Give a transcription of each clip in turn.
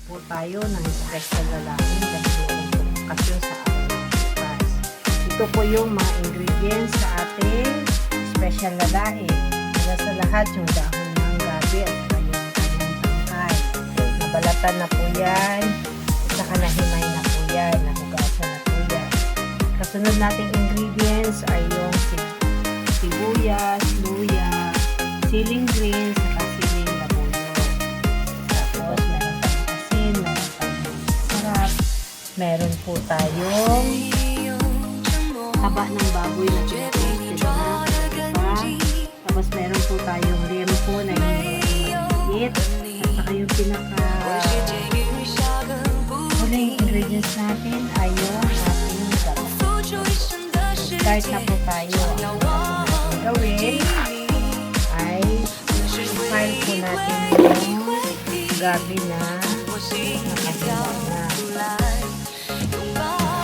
po tayo ng special lalaki kasi okasyon sa araw ng bukas. Ito po yung mga ingredients sa ating special lalaki. Hanggang sa lahat yung dahon ng gabi at saka yung kanyang tangkay. Nabalatan na po yan, saka nahimay na po yan, nahugasan na po yan. Kasunod nating ingredients ay yung sibuyas, luya, siling green, saka siling labuyo. Tapos meron tayong asin, meron tayong sarap, meron po tayong taba ng baboy na pinag-roasted na, diba? Tapos meron po tayong liempo na maliit, at saka yung huling ingredients natin ay yung ating gata. Start na po tayo. Ang gawin ay i-file po natin yung gabi na nakahiwa na.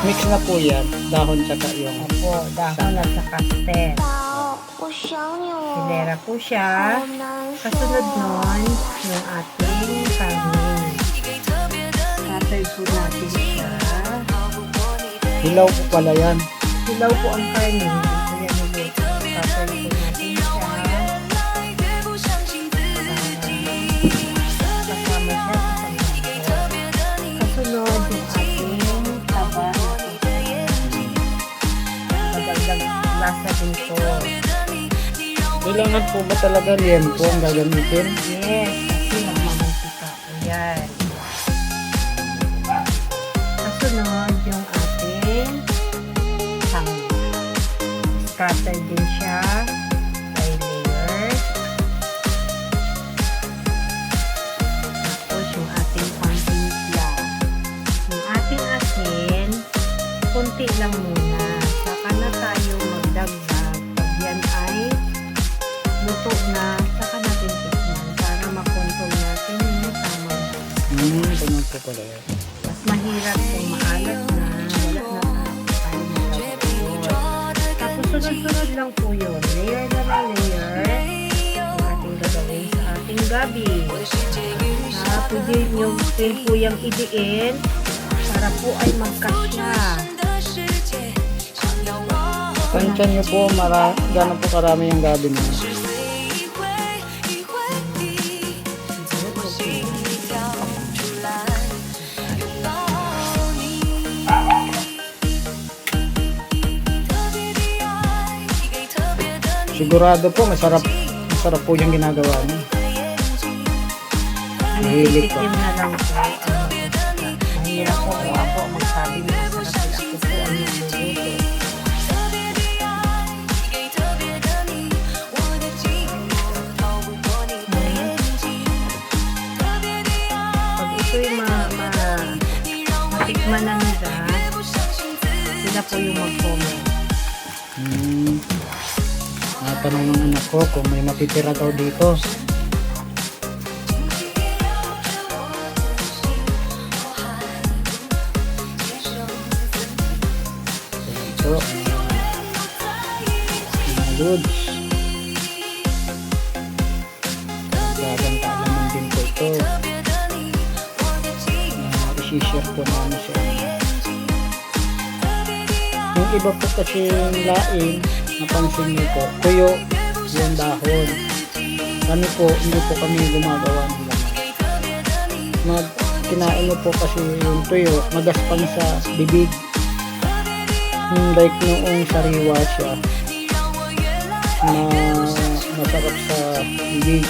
Mix na po yan, dahon tsaka yung Opo, dahon at saka stem. Hilera po siya. Kasunod nun, yung ating kanin. Tatay po natin siya. hilaw po pala yan. Hilaw po ang kanin. Kaya nilito. Tatay po natin siya. Kasama siya sa pangalaman. Kasunod yung ating taba. Madagdag lasa din po. Kailangan po ba talaga liempo ang gagamitin? Yes, kasi nagmamantika. Ayan. Kasunod yung ating hangin. Scatter din siya by layers. Tapos yung ating pampitla. Yung ating asin, kunti lang muna. Saka na tayo magdagdag. Pag yan ay luto na, saka natin tikman para makontrol natin yung tamang. Ganun po pala yan. Mas mahirap kung maalat na, wala na tayo magagawa. Tapos sunod-sunod lang po yun. Layer na lang layer yung ating gagawin sa ating gabi. Pwede nyo po yung idiin para po ay magkasya. Tansyan nyo po, gano'n po karami yung gabi na. Sigurado po, masarap po yung ginagawa niyo. Mahilig po. Tikim na lang po. Mahirap po kung ako magsabi na masarap sila. Ako po ang nagluluto. Pag ito'y matikman na nila, sila po yung mag-comment. Natanong ng anak ko kung may matitira daw dito. Ito, mga loads. Dagang kaalaman din po ito. Isi-share po namin sa inyo. Yung iba po kasi laing, napansin niyo po, tuyo yung dahon. Kami po, hindi po kami gumagawa ng laman. Kinain mo po kasi yung tuyo, magaspang sa bibig. Like noong sariwa siya, na masarap sa bibig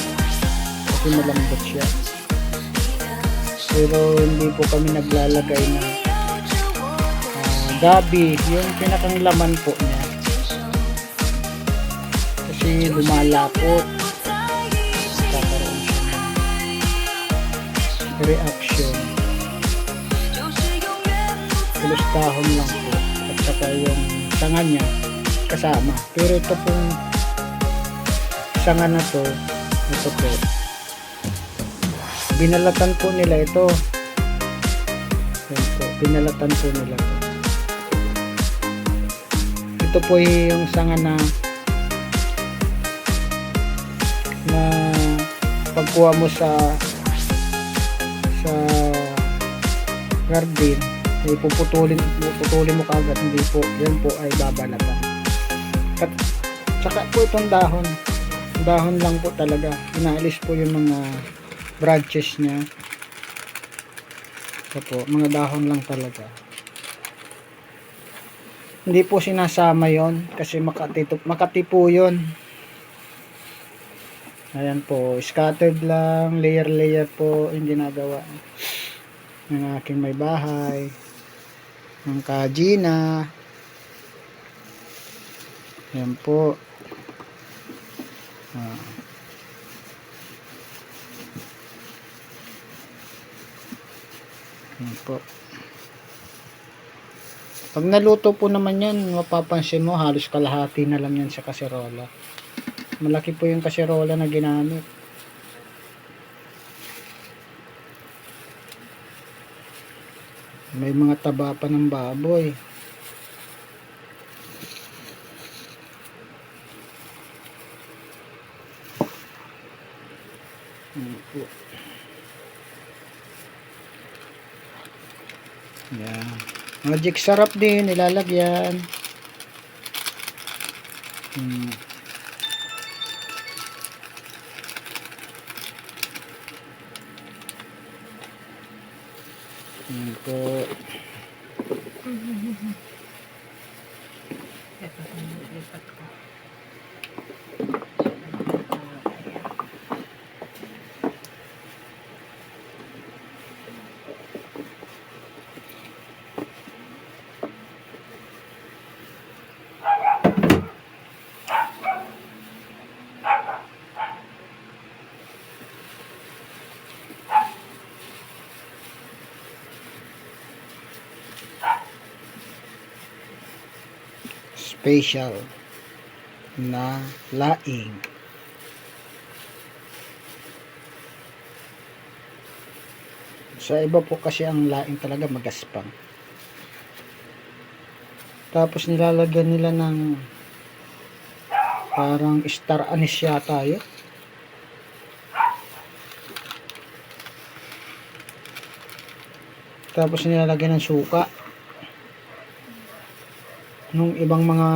kasi malambot siya. Pero hindi po kami naglalagay ng gabi, yung pinakang laman po niya. Kasi lumalapot, kakaroon siya ng reaction. Tulos dahon lang po at saka yung sanga niya kasama. Pero ito pong sanga na to, ito po, binalatan po nila ito. Binalatan po nila to. Ito po yung sanga na pagkuha mo sa garden, ay puputulin mo kagad, hindi po, yan po ay babalatan. At saka po itong dahon lang po talaga, inaalis po yung mga branches niya. Ito po, mga dahon lang talaga. Hindi po sinasama yon kasi makati po yun. Ayan po, scattered lang, layer po yung ginagawa ng aking may bahay, ng kajina. Ayan po. Ayan po. Pag naluto po naman yan, mapapansin mo halos kalahati na lang yan sa kaserola. Malaki po yung kaserola na ginamit. May mga taba pa ng baboy. Yan. Magic sarap din nilalagyan. Yan po. Ito po, lipat ko. Special na laing. Sa iba po kasi ang laing talaga magaspang. Tapos nilalagyan nila ng parang star anise yata yun. Tapos nilalagyan ng suka. Nung ibang mga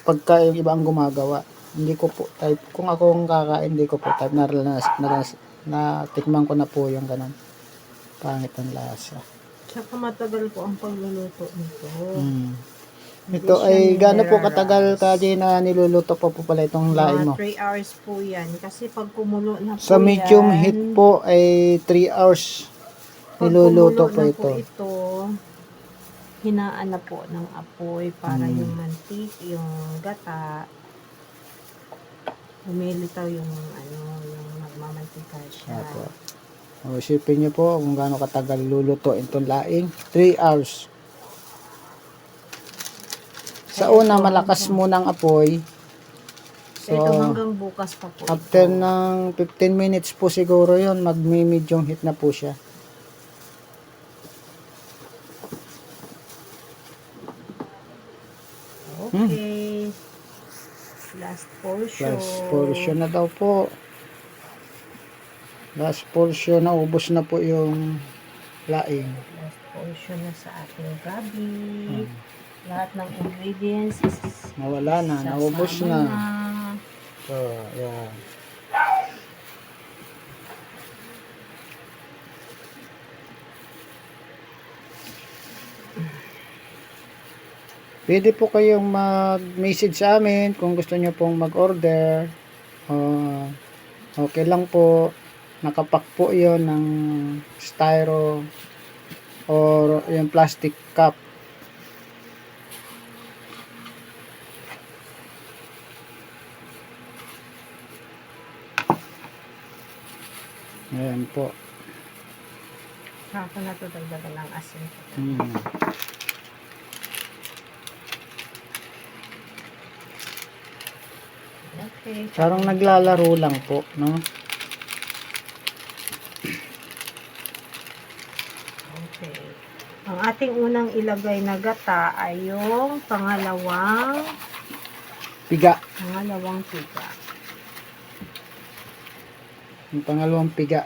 pagkain iba ang gumagawa, hindi ko po type. Kung ako ang kakain, hindi ko po type. Na tikman ko na po yung ganun. Pangit ang lasa. Tsaka matagal po ang pagluluto nito. Ito ay gaano po katagal kaji na niluluto po pala itong laing mo? 3 hours po yan. Kasi pag kumulo na po Sa medium yan, heat po ay 3 hours niluluto po ito. Hinaan na po ng apoy para yung mantik, yung gata, umilitaw yung yung magmamantika siya. Apo. O, isipin niyo po kung gaano katagal luluto itong laing. 3 hours. Sa una, malakas muna ang apoy. So, ito hanggang bukas pa po after ito. ng 15 minutes po siguro yon magmi-medium heat na po siya. Okay. Last portion. Last portion na daw po. Last portion na, ubos na po yung laing. Last portion na sa ating gabi. Lahat ng ingredients is Nawala na, naubos sasama na. So, yan. Pwede po kayong mag-message sa amin kung gusto nyo pong mag-order. Okay lang po. Nakapak po yon ng styro or yung plastic cup. Ayan po. Saka na ito dagdagan ng asin. Okay. Parang naglalaro lang po, no? Okay. Ang ating unang ilagay na gata ay yung pangalawang Piga. piga. Yung pangalawang piga.